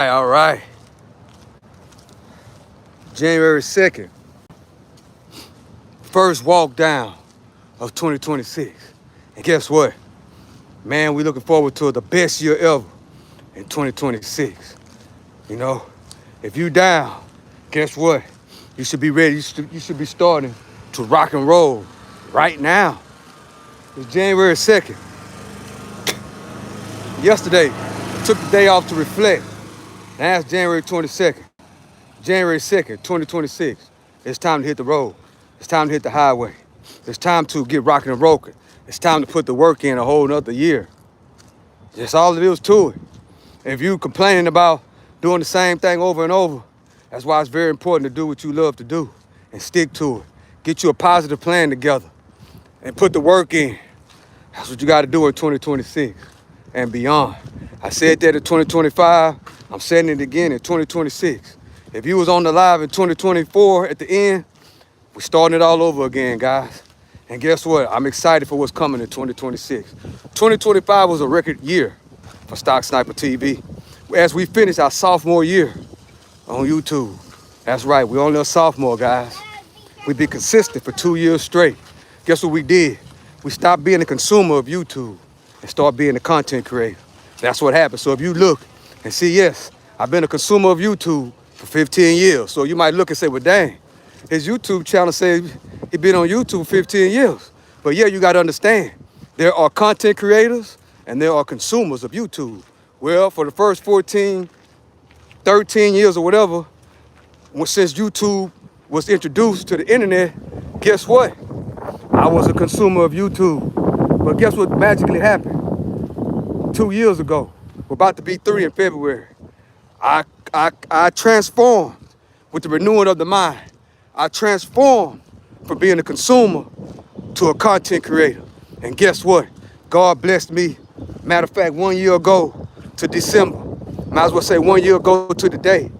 All right. January 2nd, first walk down of 2026. And guess what? Man, we looking forward to the best year ever in 2026. You know, if you down, guess what? You should be ready. You should be starting to rock and roll right now. It's January 2nd. Yesterday, took the day off to reflect. Now it's January 22nd. January 2nd, 2026. It's time to hit the road. It's time to hit the highway. It's time to get rocking and rolling. It's time to put the work in a whole nother year. That's all it is to it. If you complaining about doing the same thing over and over, that's why it's very important to do what you love to do and stick to it. Get you a positive plan together and put the work in. That's what you got to do in 2026 and beyond. I said that in 2025. I'm saying it again in 2026. If you was on the live in 2024 at the end, we're starting it all over again, guys. And guess what? I'm excited for what's coming in 2026. 2025 was a record year for Stock Sniper TV. As we finish our sophomore year on YouTube. That's right, we're only a sophomore, guys. We've been consistent for 2 years straight. Guess what we did? We stopped being a consumer of YouTube and started being a content creator. That's what happened. So if you look and see, yes, I've been a consumer of YouTube for 15 years. So you might look and say, well, dang, his YouTube channel says he been on YouTube 15 years. But yeah, you got to understand, there are content creators and there are consumers of YouTube. Well, for the first 14, 13 years or whatever, since YouTube was introduced to the internet, guess what? I was a consumer of YouTube. But guess what magically happened? 2 years ago, we're about to be 3 in February. I transformed with the renewing of the mind. I transformed from being a consumer to a content creator. And guess what? God blessed me. Matter of fact, 1 year ago to December, might as well say 1 year ago to the day,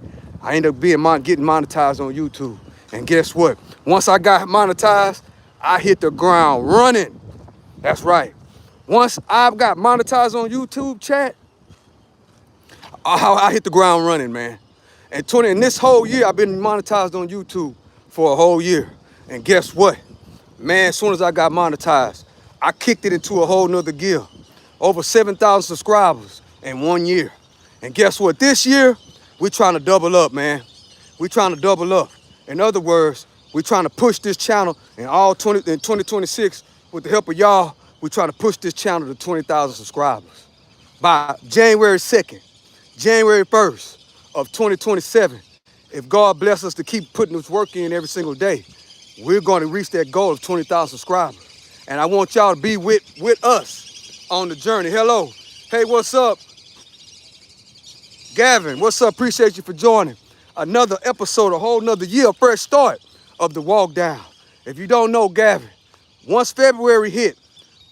I ended up getting monetized on YouTube. And guess what? Once I got monetized, I hit the ground running. That's right. Once I got monetized on YouTube, chat, I hit the ground running, man. And this whole year, I've been monetized on YouTube for a whole year. And guess what? Man, as soon as I got monetized, I kicked it into a whole nother gear. Over 7,000 subscribers in 1 year. And guess what? This year, we're trying to double up, man. We're trying to double up. In other words, we're trying to push this channel in 2026 with the help of y'all. We're trying to push this channel to 20,000 subscribers. By January 2nd, January 1st of 2027, if God bless us to keep putting this work in every single day, we're going to reach that goal of 20,000 subscribers. And I want y'all to be with us on the journey. Hello. Hey, what's up? Gavin, what's up? Appreciate you for joining. Another episode, a whole nother year, fresh start of the walk down. If you don't know Gavin, once February hit,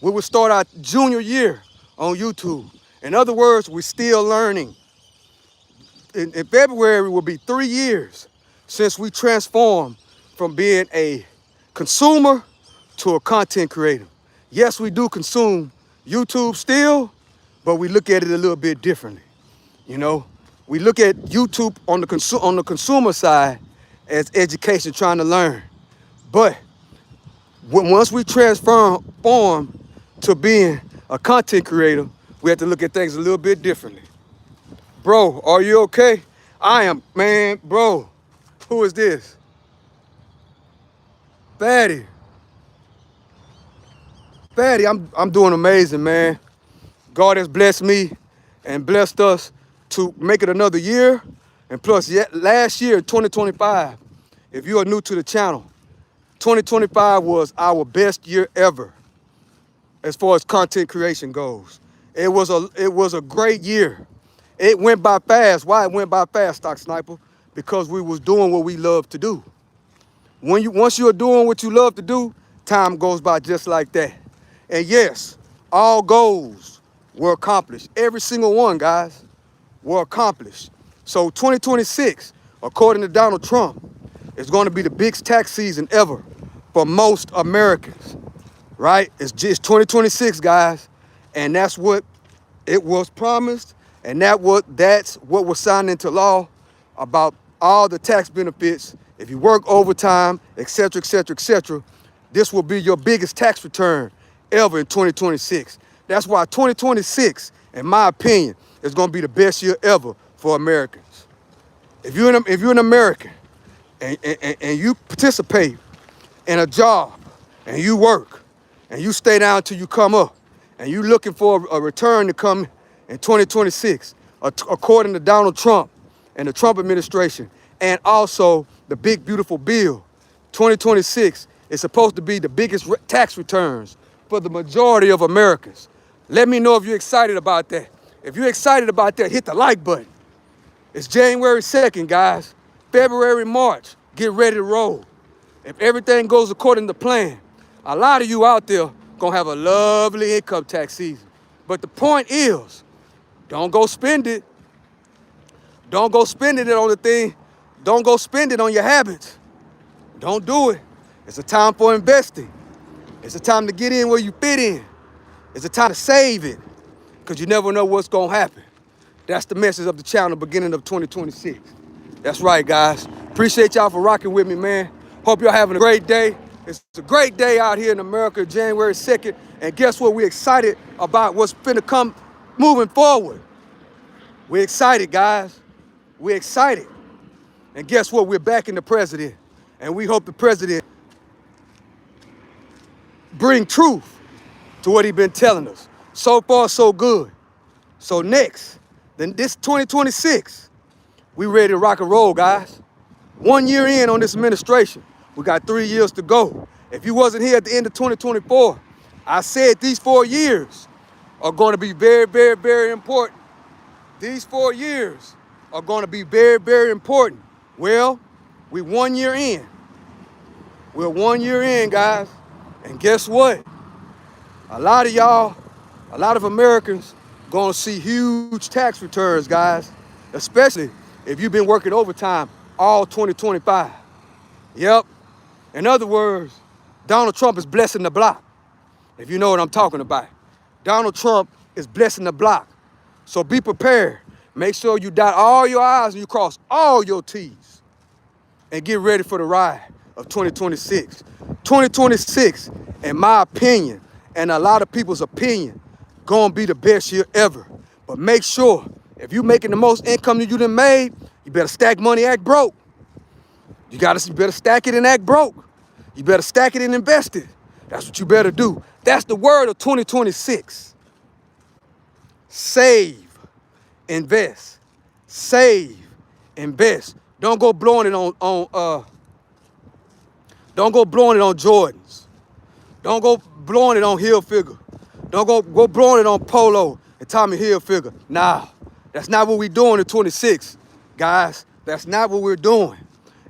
we will start our junior year on YouTube. In other words, we're still learning. In February will be 3 years since we transformed from being a consumer to a content creator. Yes, we do consume YouTube still, but we look at it a little bit differently. You know, we look at YouTube on the consumer side as education, trying to learn. But once we transform to being a content creator, we have to look at things a little bit differently. Bro, are you okay? I am, man, bro. Who is this? Fatty. Fatty, I'm doing amazing, man. God has blessed me and blessed us to make it another year. And plus, last year, 2025, if you are new to the channel, 2025 was our best year ever as far as content creation goes. It was a great year. It went by fast. Why it went by fast, Stock Sniper? Because we was doing what we love to do. Once you're doing what you love to do, time goes by just like that. And yes, all goals were accomplished. Every single one, guys, were accomplished. So 2026, according to Donald Trump, is going to be the biggest tax season ever for most Americans, right? It's just 2026, guys. And that's what it was promised, And that's what was signed into law about all the tax benefits. If you work overtime, et cetera, et cetera, et cetera, this will be your biggest tax return ever in 2026. That's why 2026, in my opinion, is going to be the best year ever for Americans. If you're an American and you participate in a job and you work and you stay down till you come up and you looking for a return to come in 2026, according to Donald Trump and the Trump administration, and also the big beautiful bill, 2026 is supposed to be the biggest tax returns for the majority of Americans. Let me know if you're excited about that. If you're excited about that, hit the like button. It's January 2nd, guys. February, March, get ready to roll. If everything goes according to plan, a lot of you out there gonna have a lovely income tax season. But the point is, don't go spend it. Don't go spending it on the thing. Don't go spend it on your habits. Don't do it. It's a time for investing. It's a time to get in where you fit in. It's a time to save it, because you never know what's gonna happen. That's the message of the channel beginning of 2026. That's right, guys. Appreciate y'all for rocking with me, man. Hope y'all having a great day. It's a great day out here in America, January 2nd. And guess what? We're excited about what's finna come moving forward. We're excited, guys. We're excited. And guess what? We're backing the president. And we hope the president bring truth to what he's been telling us. So far, so good. So next, then this 2026, we ready to rock and roll, guys. 1 year in on this administration. We got 3 years to go. If you wasn't here at the end of 2024, I said these 4 years are going to be very, very, very important. These 4 years are going to be very, very important. Well, we 1 year in. We're 1 year in, guys. And guess what? A lot of y'all, a lot of Americans gonna see huge tax returns, guys, especially if you've been working overtime all 2025. Yep. In other words, Donald Trump is blessing the block, if you know what I'm talking about. Donald Trump is blessing the block. So be prepared. Make sure you dot all your I's and you cross all your T's. And get ready for the ride of 2026. 2026, in my opinion, and a lot of people's opinion, gonna be the best year ever. But make sure, if you're making the most income that you done made, you better stack money, act broke. You better stack it and act broke. You better stack it and invest it. That's what you better do. That's the word of 2026. Save, invest. Save, invest. Don't go blowing it on Jordans. Don't go blowing it on Hilfiger. Don't go blowing it on Polo and Tommy Hilfiger. Nah, that's not what we're doing in 26, guys. That's not what we're doing.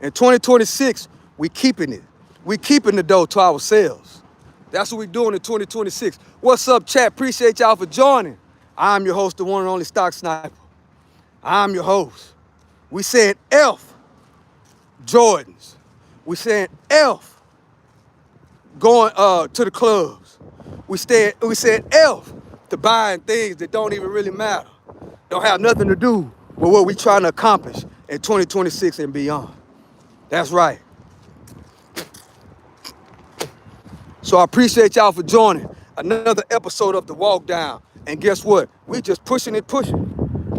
In 2026, we keeping it. We keeping the dough to ourselves. That's what we're doing in 2026. What's up, chat? Appreciate y'all for joining. I'm your host, the one and only Stock Sniper. I'm your host. We saying F Jordans. We saying F going to the clubs. We said F to buying things that don't even really matter. Don't have nothing to do with what we're trying to accomplish in 2026 and beyond. That's right. So I appreciate y'all for joining another episode of The Walk Down. And guess what? We just pushing and pushing.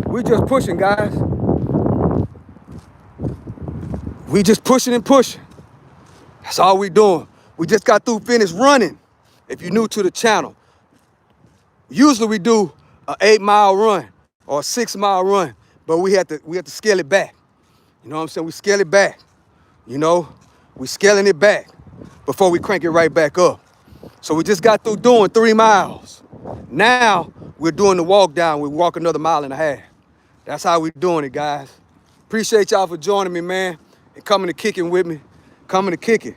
We just pushing, guys. We just pushing and pushing. That's all we doing. We just got through finished running. If you're new to the channel, usually we do an 8-mile run or a 6-mile run, but we had to scale it back. You know what I'm saying? We scale it back. You know, we scaling it back before we crank it right back up. So we just got through doing 3 miles. Now we're doing the walk down. We walk another 1.5 miles. That's how we doing it, guys. Appreciate y'all for joining me, man, and coming to kicking with me. Coming to kick it.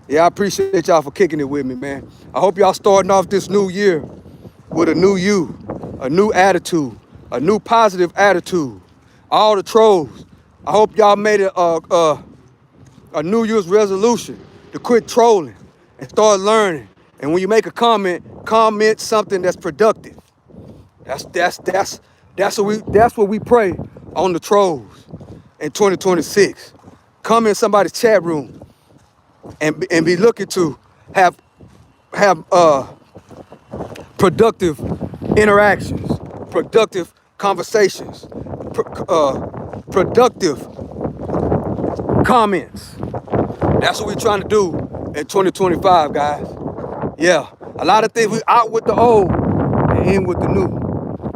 Yeah, I appreciate y'all for kicking it with me, man. I hope y'all starting off this new year with a new you, a new attitude, a new positive attitude. All the trolls, I hope y'all made it a New Year's resolution to quit trolling and start learning. And when you make a comment, comment something that's productive. That's That's what we pray on the trolls in 2026. Come in somebody's chat room and be looking to have productive interactions, productive conversations, productive comments. That's what we're trying to do in 2025, guys. Yeah, a lot of things we out with the old and in with the new.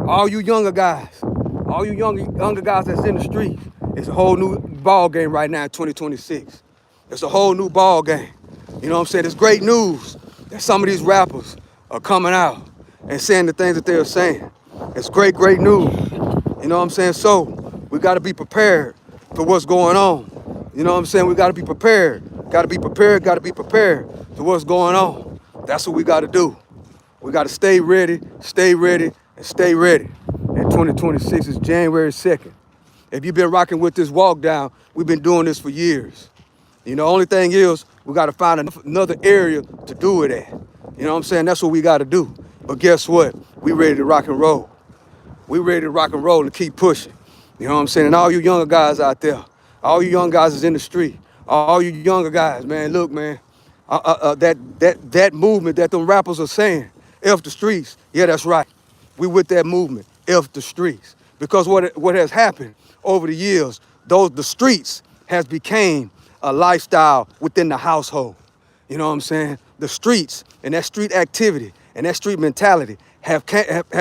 All you younger guys, all you younger guys that's in the streets, it's a whole new ball game right now in 2026. It's a whole new ball game. You know what I'm saying? It's great news that some of these rappers are coming out and saying the things that they're saying. It's great news. You know what I'm saying? So we got to be prepared for what's going on. You know what I'm saying? We got to be prepared. Got to be prepared for what's going on. That's what we got to do. We got to stay ready, and stay ready. And 2026 is January 2nd. If you've been rocking with this walk down, we've been doing this for years. You know, only thing is, we got to find another area to do it at. You know what I'm saying? That's what we got to do. But guess what? We ready to rock and roll. We ready to rock and roll and keep pushing. You know what I'm saying? And all you younger guys out there, all you young guys is in the street, all you younger guys, man, look, man, that movement that them rappers are saying, F the streets, yeah, that's right. We with that movement, F the streets. Because what has happened over the years, the streets has became a lifestyle within the household. You know what I'm saying? The streets and that street activity and that street mentality have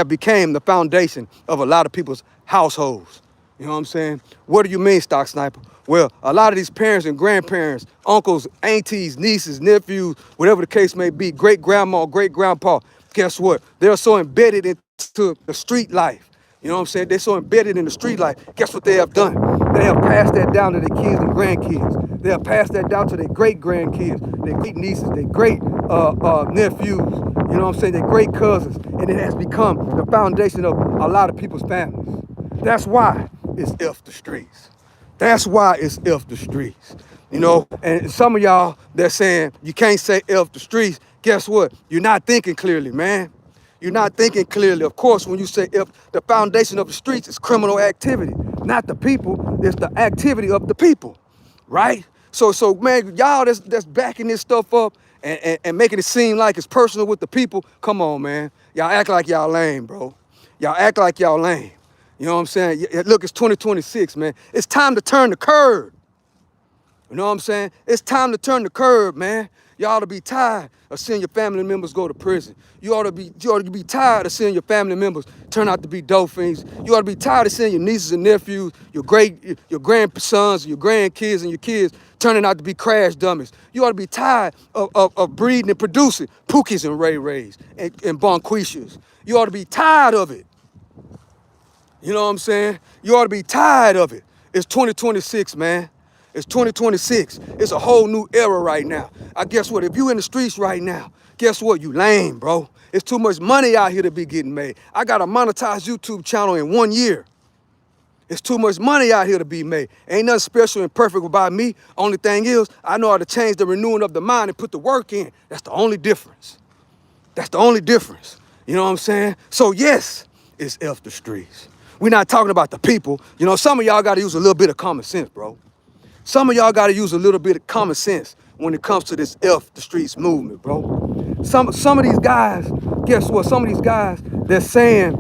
became the foundation of a lot of people's households. You know what I'm saying? What do you mean, Stock Sniper? Well, a lot of these parents and grandparents, uncles, aunties, nieces, nephews, whatever the case may be, great grandma, great grandpa, guess what? They're so embedded into the street life. You know what I'm saying? They're so embedded in the street life. Guess what they have done? They have passed that down to their kids and grandkids. They have passed that down to their great grandkids, their great nieces, their great nephews. You know what I'm saying? Their great cousins. And it has become the foundation of a lot of people's families. That's why it's F the streets. That's why it's F the streets. You know, and some of y'all, they're saying you can't say F the streets. Guess what? You're not thinking clearly, man. You're not thinking clearly. Of course, when you say F, the foundation of the streets is criminal activity, not the people. It's the activity of the people, right? So man, y'all that's backing this stuff up and making it seem like it's personal with the people. Come on, man. Y'all act like y'all lame, bro. Y'all act like y'all lame. You know what I'm saying? Look, it's 2026, man. It's time to turn the curve. You know what I'm saying? It's time to turn the curve, man. You ought to be tired of seeing your family members go to prison. You ought to be tired of seeing your family members turn out to be dope fiends. You ought to be tired of seeing your nieces and nephews, your grandsons, your grandkids, and your kids turning out to be crash dummies. You ought to be tired of breeding and producing Pookies and Ray Rays and Bonquishas. You ought to be tired of it. You know what I'm saying? You ought to be tired of it. It's 2026, man. It's 2026. It's a whole new era right now. I guess what? If you in the streets right now, guess what? You lame, bro. It's too much money out here to be getting made. I got a monetized YouTube channel in 1 year. It's too much money out here to be made. Ain't nothing special and perfect about me. Only thing is, I know how to change the renewing of the mind and put the work in. That's the only difference. That's the only difference. You know what I'm saying? So yes, it's F the streets. We're not talking about the people. You know, some of y'all got to use a little bit of common sense, bro. Some of y'all got to use a little bit of common sense when it comes to this F the streets movement, bro. Some of these guys, guess what? Some of these guys, they're saying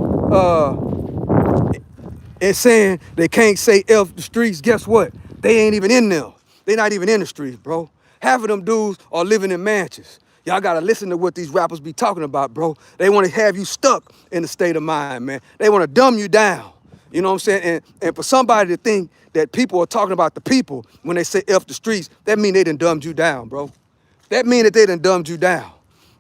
they can't say F the streets. Guess what? They ain't even in there. They not even in the streets, bro. Half of them dudes are living in mansions. Y'all gotta listen to what these rappers be talking about, bro. They want to have you stuck in the state of mind, man. They want to dumb you down. You know what I'm saying? And for somebody to think that people are talking about the people when they say F the streets, that mean they done dumbed you down, bro. That mean that they done dumbed you down.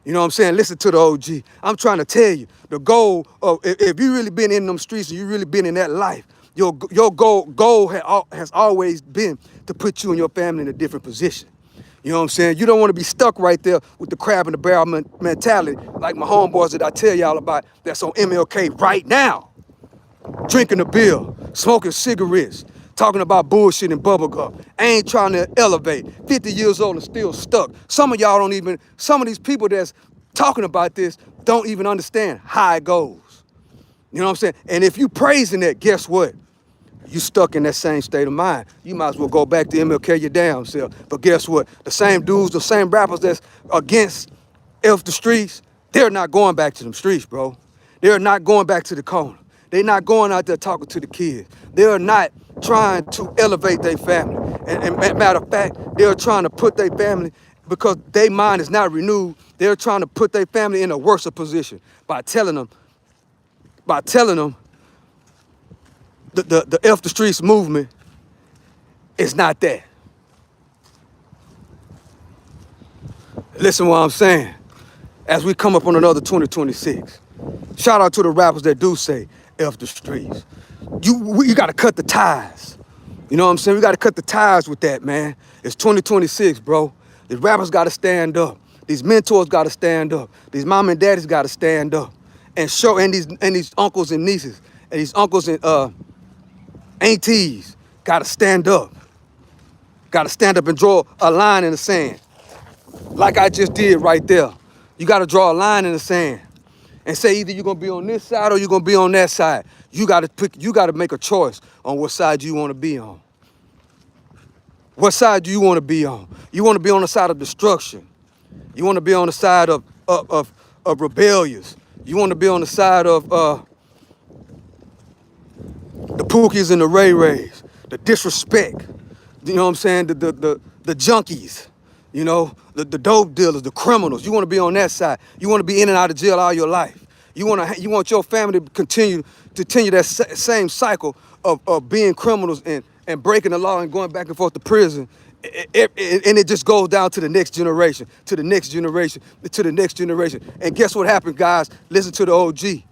You know what I'm saying? Listen to the OG. I'm trying to tell you, the goal of, if you really been in them streets and you really been in that life, your goal has always been to put you and your family in a different position. You know what I'm saying? You don't want to be stuck right there with the crab in the barrel mentality like my homeboys that I tell y'all about that's on MLK right now. Drinking a beer, smoking cigarettes, talking about bullshit and bubblegum. Ain't trying to elevate. 50 years old and still stuck. Some of y'all don't even, some of these people that's talking about this don't even understand how it goes. You know what I'm saying? And if you praising that, guess what? You stuck in that same state of mind. You might as well go back to MLK your damn self. But guess what? The same dudes, the same rappers that's against F the streets, they're not going back to them streets, bro. They're not going back to the corner. They're not going out there talking to the kids. They're not trying to elevate their family. And matter of fact, they're trying to put their family, because their mind is not renewed, they're trying to put their family in a worse position by telling them the F the streets movement is not that. Listen what I'm saying. As we come up on another 2026, shout out to the rappers that do say F the streets. You got to cut the ties. You know what I'm saying? We got to cut the ties with that, man. It's 2026, bro. The rappers got to stand up. These mentors got to stand up. These mom and daddies got to stand up and show. And these uncles and nieces and these uncles and aunties got to stand up. Got to stand up and draw a line in the sand, like I just did right there. You got to draw a line in the sand and say either you're gonna be on this side or you're gonna be on that side. You gotta make a choice on what side you want to be on. What side do you want to be on? You want to be on the side of destruction. You want to be on the side of rebellious. You want to be on the side of the Pookies and the Ray Rays, the disrespect. You know what I'm saying? The junkies. You know, the dope dealers, the criminals. You want to be on that side. You want to be in and out of jail all your life. You want your family to continue that same cycle of being criminals and breaking the law and going back and forth to prison. And it just goes down to the next generation, to the next generation, to the next generation. And guess what happened, guys? Listen to the OG.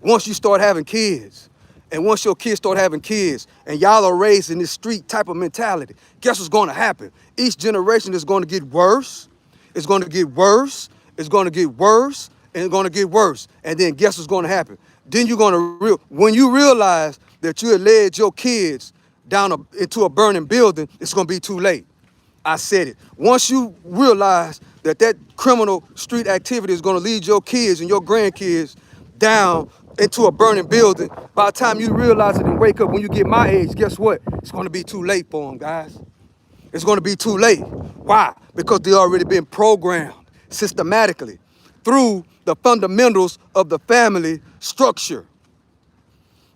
Once you start having kids, and once your kids start having kids, and y'all are raised in this street type of mentality, guess what's going to happen? Each generation is going to get worse. It's going to get worse. It's going to get worse. And it's going to get worse. And then guess what's going to happen? Then you're going to, when you realize that you had led your kids down into a burning building, it's going to be too late. I said it. Once you realize that criminal street activity is going to lead your kids and your grandkids down into a burning building, by the time you realize it and wake up when you get my age, guess what? It's going to be too late for them, guys. It's going to be too late. Why? Because they already been programmed systematically through the fundamentals of the family structure.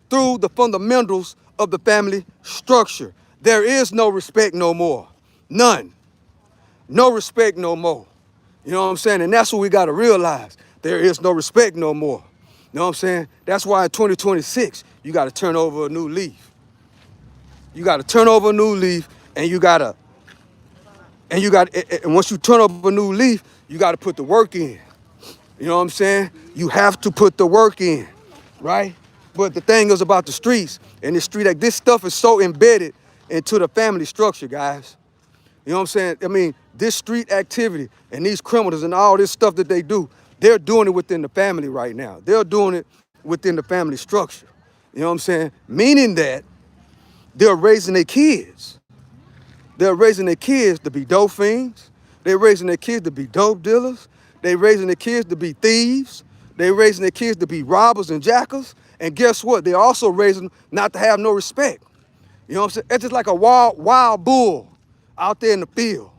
Through the fundamentals of the family structure. There is no respect no more. None. No respect no more. You know what I'm saying? And that's what we got to realize. There is no respect no more. You know what I'm saying? That's why in 2026, you got to turn over a new leaf. You got to turn over a new leaf, and once you turn over a new leaf, you got to put the work in. You know what I'm saying? You have to put the work in, right? But the thing is about the streets, and this stuff is so embedded into the family structure, guys. You know what I'm saying? I mean, this street activity and these criminals and all this stuff that they do, they're doing it within the family right now. They're doing it within the family structure. You know what I'm saying? Meaning that they're raising their kids. They're raising their kids to be dope fiends. They're raising their kids to be dope dealers. They're raising their kids to be thieves. They're raising their kids to be robbers and jackals. And guess what? They're also raising them not to have no respect. You know what I'm saying? It's just like a wild bull out there in the field.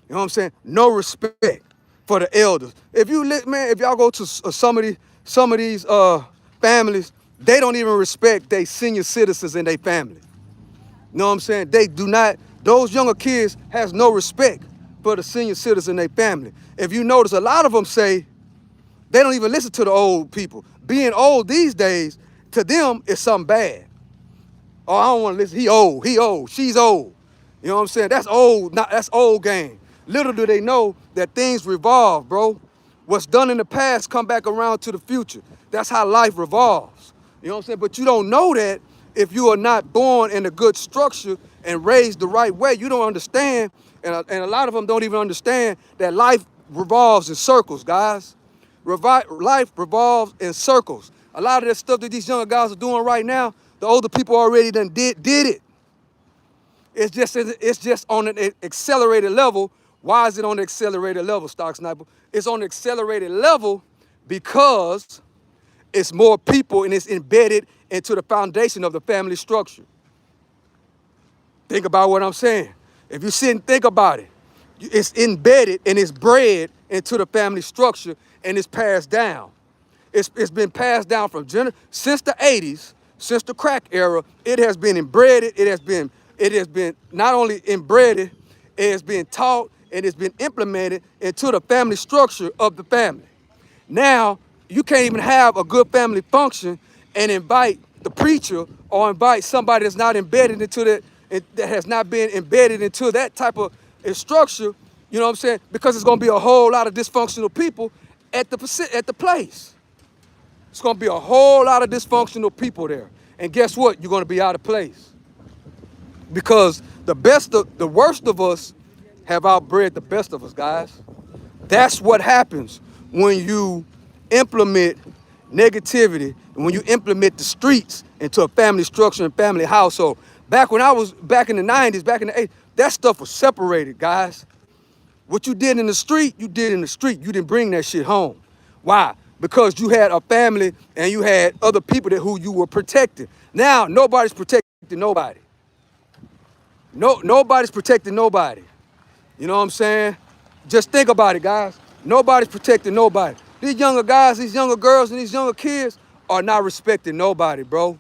You know what I'm saying? No respect for the elders. If y'all go to some of these families, they don't even respect their senior citizens in their family. You know what I'm saying? They do not. Those younger kids has no respect for the senior citizens in their family. If you notice, a lot of them say they don't even listen to the old people. Being old these days, to them, is something bad. Oh, I don't want to listen. He old, she's old. You know what I'm saying? That's old, that's old game. Little do they know that things revolve, bro. What's done in the past come back around to the future. That's how life revolves. You know what I'm saying? But you don't know that if you are not born in a good structure and raised the right way. You don't understand, and a lot of them don't even understand that life revolves in circles, guys. Life revolves in circles. A lot of that stuff that these younger guys are doing right now, the older people already done did it. It's just on an accelerated level. Why is it on the accelerated level, Stock Sniper? It's on the accelerated level because It's more people, and it's embedded into the foundation of the family structure. Think about what I'm saying. If you sit and think about it, it's embedded and it's bred into the family structure, and it's passed down. It's been passed down from since the 80s, since the crack era. It has been inbred. It has been not only inbred, it has been taught, and it's been implemented into the family structure of the family. Now, you can't even have a good family function and invite the preacher or invite somebody that's not embedded into that has not been embedded into that type of structure, you know what I'm saying? Because it's gonna be a whole lot of dysfunctional people at the place. It's gonna be a whole lot of dysfunctional people there. And guess what? You're gonna be out of place. Because the worst of us have outbred the best of us, guys. That's what happens when you implement negativity and when you implement the streets into a family structure and family household. Back when I was back in the 90s, back in the 80s, that stuff was separated, guys. What you did in the street, you did in the street. You didn't bring that shit home. Why? Because you had a family and you had other people who you were protecting. Now, nobody's protecting nobody. Nobody's protecting nobody. You know what I'm saying? Just think about it, guys. Nobody's protecting nobody. These younger guys, these younger girls, and these younger kids are not respecting nobody, bro.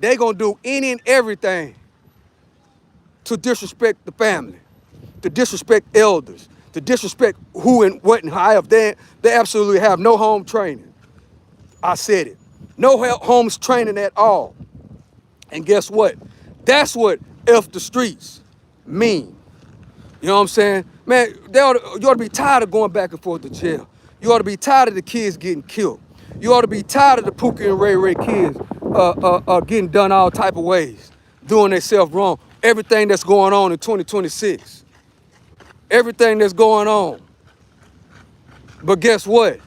They gonna do any and everything to disrespect the family, to disrespect elders, to disrespect who and what and how. They absolutely have no home training. I said it. No home training at all. And guess what? That's what F the streets mean. You know what I'm saying? Man, you ought to be tired of going back and forth to jail. You ought to be tired of the kids getting killed. You ought to be tired of the Pookie and Ray Ray kids getting done all type of ways, doing themselves wrong. Everything that's going on in 2026. Everything that's going on. But guess what?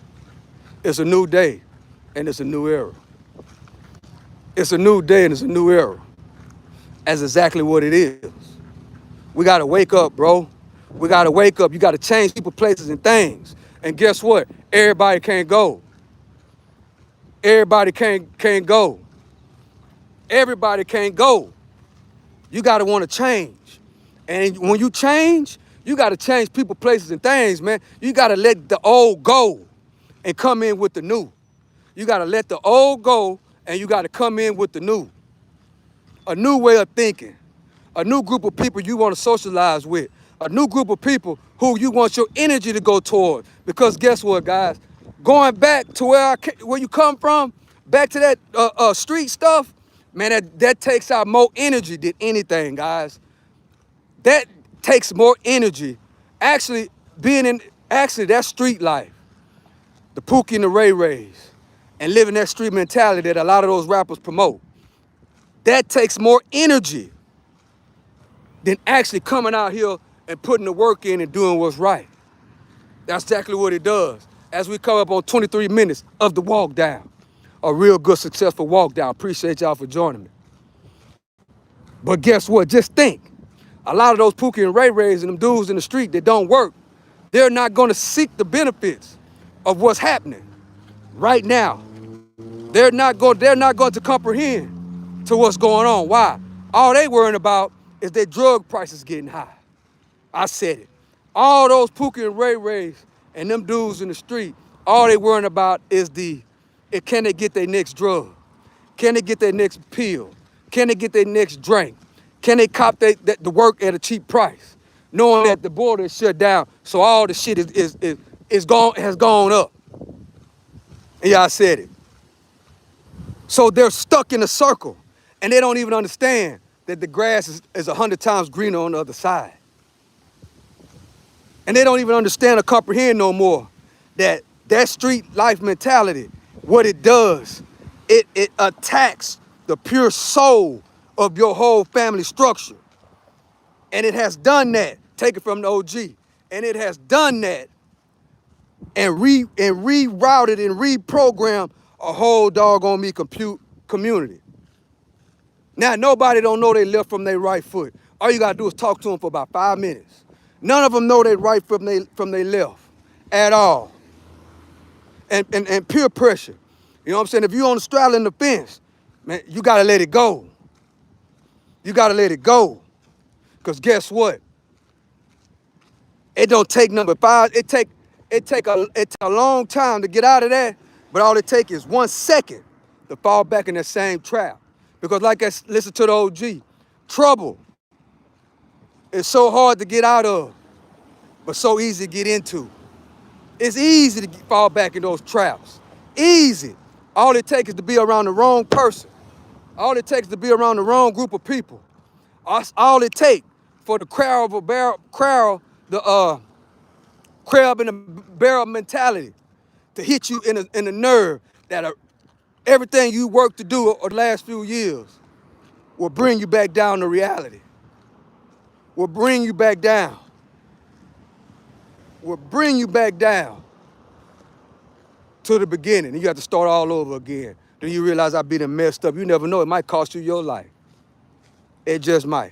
It's a new day, and it's a new era. It's a new day, and it's a new era. That's exactly what it is. We gotta wake up, bro. We gotta wake up. You gotta change people, places, and things. And guess what? Everybody can't go. Everybody can't go. Everybody can't go. You gotta wanna change. And when you change, you gotta change people, places, and things, man. You gotta let the old go and come in with the new. You gotta let the old go and you gotta come in with the new. A new way of thinking. A new group of people you want to socialize with. A new group of people who you want your energy to go toward. Because guess what, guys? Going back to where you come from, back to that street stuff, man, that takes out more energy than anything, guys. That takes more energy. Actually, that street life, the Pookie and the Ray Rays, and living that street mentality that a lot of those rappers promote, that takes more energy than actually coming out here and putting the work in and doing what's right. That's exactly what it does. As we come up on 23 minutes of the walk down, a real good, successful walk down. Appreciate y'all for joining me. But guess what? Just think. A lot of those Pookie and Ray Rays and them dudes in the street that don't work, they're not going to seek the benefits of what's happening right now. They're not going to comprehend to what's going on. Why? All they worrying about is their drug prices getting high. I said it. All those Pookie and Ray Rays and them dudes in the street, all they worrying about is can they get their next drug? Can they get their next pill? Can they get their next drink? Can they cop the work at a cheap price? Knowing that the border is shut down, so all the shit has gone up. And yeah, I said it. So they're stuck in a circle, and they don't even understand that the grass is 100 times greener on the other side. And they don't even understand or comprehend no more that street life mentality, what it does, it attacks the pure soul of your whole family structure. And it has done that, take it from the OG, and it has done that and rerouted and reprogrammed a whole doggone me community. Now, nobody don't know they left from their right foot. All you gotta do is talk to them for about 5 minutes. None of them know they right from they left at all. And peer pressure. You know what I'm saying? If you're on the straddling the fence, man, you gotta let it go. You gotta let it go. Cause guess what? It don't take number five. It take a long time to get out of that, but all it takes is 1 second to fall back in that same trap. Because like I listen to the OG, trouble is so hard to get out of, but so easy to get into. It's easy to fall back in those traps. Easy. All it takes is to be around the wrong person. All it takes is to be around the wrong group of people. All it takes for the crab in the barrel mentality to hit you in the nerve that everything you worked to do over the last few years will bring you back down to reality. Will bring you back down. Will bring you back down to the beginning. And you have to start all over again. Then you realize I've been messed up. You never know. It might cost you your life. It just might.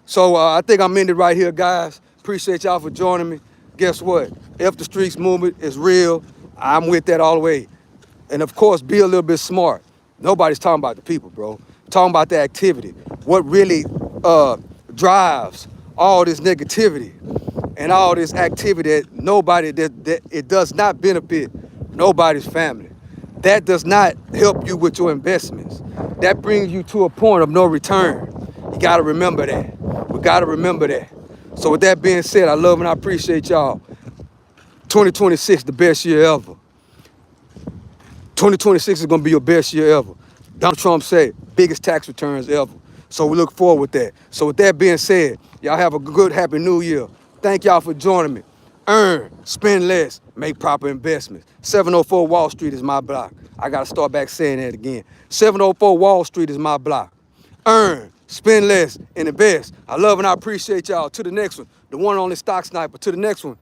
So I think I'm ending right here, guys. Appreciate y'all for joining me. Guess what? F the Streets movement is real. I'm with that all the way. And of course, be a little bit smart. Nobody's talking about the people, bro. Talking about the activity. What really drives all this negativity and all this activity that it does not benefit nobody's family. That does not help you with your investments. That brings you to a point of no return. You gotta remember that. We gotta remember that. So with that being said, I love and I appreciate y'all. 2026, the best year ever. 2026 is gonna be your best year ever. Donald Trump said, biggest tax returns ever. So we look forward with that. So with that being said, y'all have a good, happy new year. Thank y'all for joining me. Earn, spend less, make proper investments. 704 Wall Street is my block. I gotta start back saying that again. 704 Wall Street is my block. Earn, spend less, and invest. I love and I appreciate y'all. To the next one, the one and only Stock Sniper. To the next one.